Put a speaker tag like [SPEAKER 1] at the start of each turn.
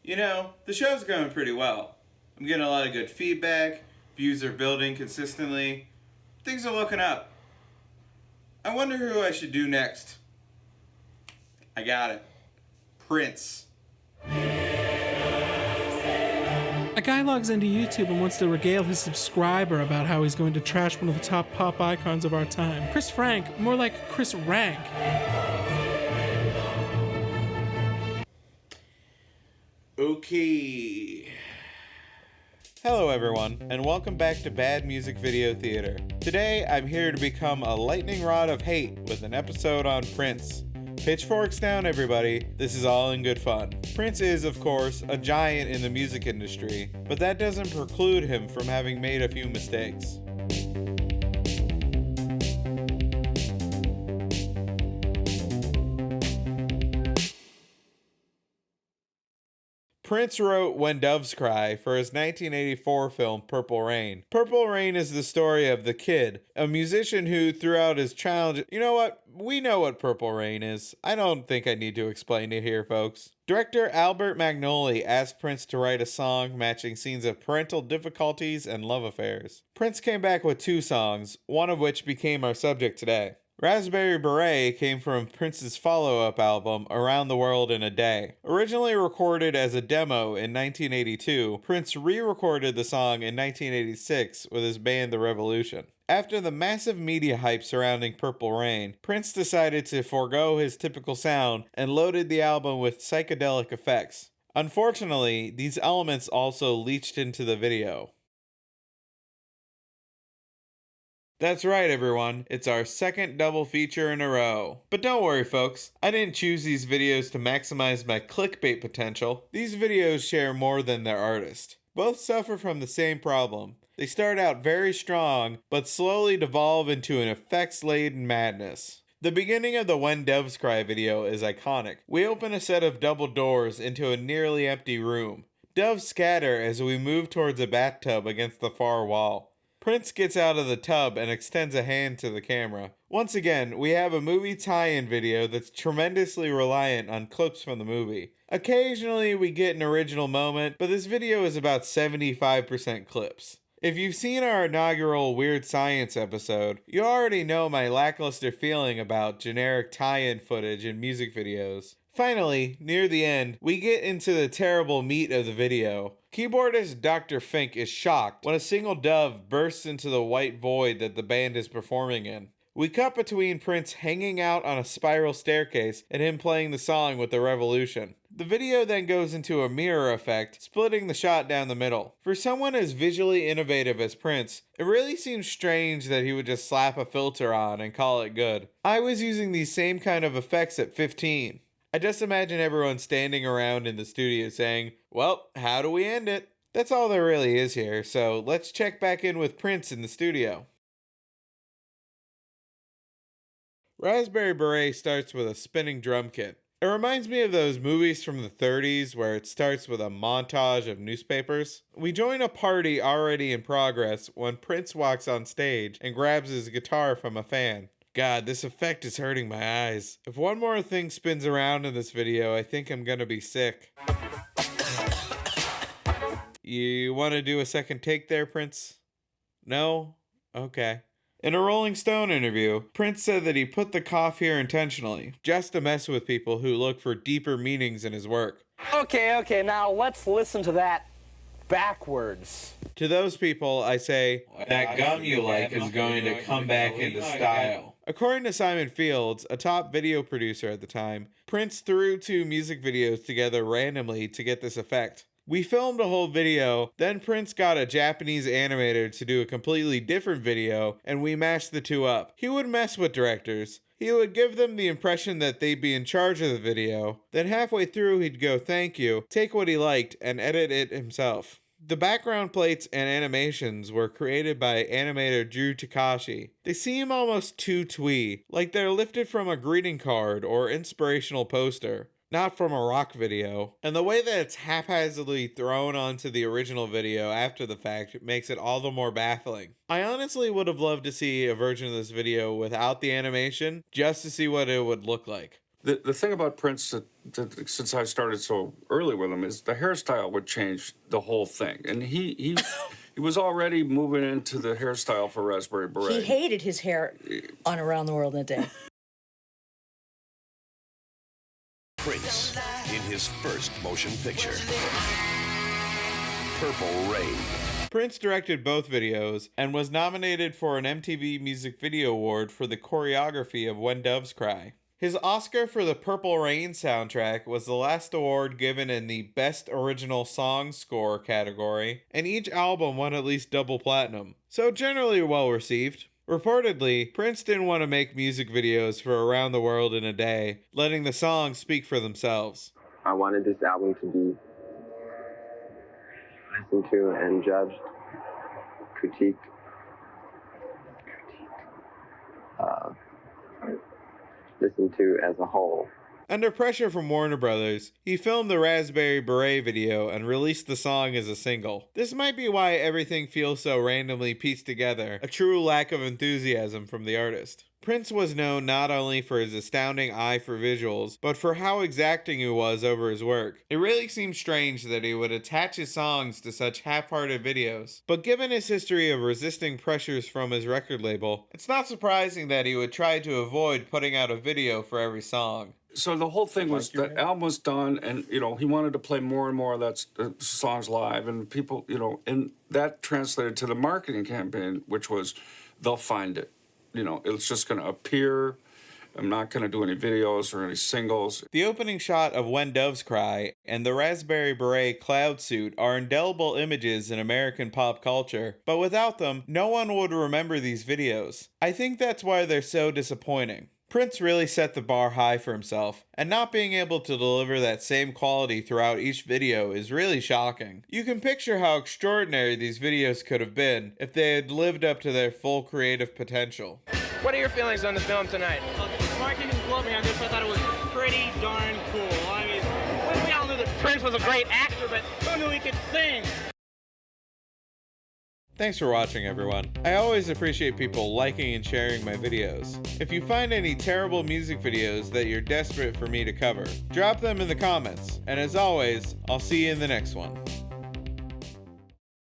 [SPEAKER 1] The show's going pretty well. I'm getting a lot of good feedback, views are building consistently, things are looking up. I wonder who I should do next. I got it. Prince.
[SPEAKER 2] A guy logs into YouTube and wants to regale his subscriber about how he's going to trash one of the top pop icons of our time. Chris Frank, more like Chris Rank.
[SPEAKER 1] Okay. Hello everyone, and welcome back to Bad Music Video Theater. Today, I'm here to become a lightning rod of hate with an episode on Prince. Pitchforks down, everybody. This is all in good fun. Prince is, of course, a giant in the music industry, but that doesn't preclude him from having made a few mistakes. Prince wrote When Doves Cry for his 1984 film Purple Rain. Purple Rain is the story of The Kid, a musician who throughout his childhood... You know what? We know what Purple Rain is. I don't think I need to explain it here, folks. Director Albert Magnoli asked Prince to write a song matching scenes of parental difficulties and love affairs. Prince came back with 2 songs, one of which became our subject today. Raspberry Beret came from Prince's follow-up album, Around the World in a Day. Originally recorded as a demo in 1982, Prince re-recorded the song in 1986 with his band The Revolution. After the massive media hype surrounding Purple Rain, Prince decided to forego his typical sound and loaded the album with psychedelic effects. Unfortunately, these elements also leached into the video. That's right, everyone. It's our second double feature in a row. But don't worry, folks. I didn't choose these videos to maximize my clickbait potential. These videos share more than their artist. Both suffer from the same problem. They start out very strong, but slowly devolve into an effects-laden madness. The beginning of the When Doves Cry video is iconic. We open a set of double doors into a nearly empty room. Doves scatter as we move towards a bathtub against the far wall. Prince gets out of the tub and extends a hand to the camera. Once again, we have a movie tie-in video that's tremendously reliant on clips from the movie. Occasionally, we get an original moment, but this video is about 75% clips. If you've seen our inaugural Weird Science episode, you already know my lackluster feeling about generic tie-in footage in music videos. Finally, near the end, we get into the terrible meat of the video. Keyboardist Dr. Fink is shocked when a single dove bursts into the white void that the band is performing in. We cut between Prince hanging out on a spiral staircase and him playing the song with The Revolution. The video then goes into a mirror effect, splitting the shot down the middle. For someone as visually innovative as Prince, it really seems strange that he would just slap a filter on and call it good. I was using these same kind of effects at 15. I just imagine everyone standing around in the studio saying, well, how do we end it? That's all there really is here, so let's check back in with Prince in the studio. Raspberry Beret starts with a spinning drum kit. It reminds me of those movies from the 30s where it starts with a montage of newspapers. We join a party already in progress when Prince walks on stage and grabs his guitar from a fan. God, this effect is hurting my eyes. If one more thing spins around in this video, I think I'm gonna be sick. You want to do a second take there, Prince? No? Okay. In a Rolling Stone interview, Prince said that he put the cough here intentionally, just to mess with people who look for deeper meanings in his work.
[SPEAKER 3] Okay, now let's listen to that backwards.
[SPEAKER 1] To those people, I say, that gum you like is going to come back into style. According to Simon Fields, a top video producer at the time, Prince threw 2 music videos together randomly to get this effect. We filmed a whole video, then Prince got a Japanese animator to do a completely different video, and we mashed the 2 up. He would mess with directors. He would give them the impression that they'd be in charge of the video. Then halfway through, he'd go, thank you, take what he liked, and edit it himself. The background plates and animations were created by animator Drew Takashi. They seem almost too twee, like they're lifted from a greeting card or inspirational poster, not from a rock video. And the way that it's haphazardly thrown onto the original video after the fact makes it all the more baffling. I honestly would have loved to see a version of this video without the animation, just to see what it would look like.
[SPEAKER 4] The thing about Prince that since I started so early with him is the hairstyle would change the whole thing, and he was already moving into the hairstyle for Raspberry Beret.
[SPEAKER 5] He hated his hair on Around the World in a Day.
[SPEAKER 6] Prince in his first motion picture, Purple Rain.
[SPEAKER 1] Prince directed both videos and was nominated for an MTV Music Video Award for the choreography of When Doves Cry. His Oscar for the Purple Rain soundtrack was the last award given in the Best Original Song Score category, and each album won at least double platinum, so generally well received. Reportedly, Prince didn't want to make music videos for Around the World in a Day, letting the songs speak for themselves.
[SPEAKER 7] I wanted this album to be listened to and judged, critiqued, listened to as a whole.
[SPEAKER 1] Under pressure from Warner Brothers, he filmed the Raspberry Beret video and released the song as a single. This might be why everything feels so randomly pieced together, a true lack of enthusiasm from the artist. Prince was known not only for his astounding eye for visuals, but for how exacting he was over his work. It really seems strange that he would attach his songs to such half-hearted videos. But given his history of resisting pressures from his record label, it's not surprising that he would try to avoid putting out a video for every song.
[SPEAKER 4] So the whole thing was that album was done, and he wanted to play more and more of that songs live, and people, and that translated to the marketing campaign, which was they'll find it. It's just going to appear. I'm not going to do any videos or any singles.
[SPEAKER 1] The opening shot of When Doves Cry and the Raspberry Beret cloud suit are indelible images in American pop culture, but without them, no one would remember these videos. I think that's why they're so disappointing. Prince really set the bar high for himself, and not being able to deliver that same quality throughout each video is really shocking. You can picture how extraordinary these videos could have been if they had lived up to their full creative potential.
[SPEAKER 8] What are your feelings on the film tonight?
[SPEAKER 9] Marketing blew me on this. I thought it was pretty darn cool. I mean, we all knew that Prince was a great actor, but who knew he could sing?
[SPEAKER 1] Thanks for watching, everyone. I always appreciate people liking and sharing my videos. If you find any terrible music videos that you're desperate for me to cover, drop them in the comments. And as always, I'll see you in the next one.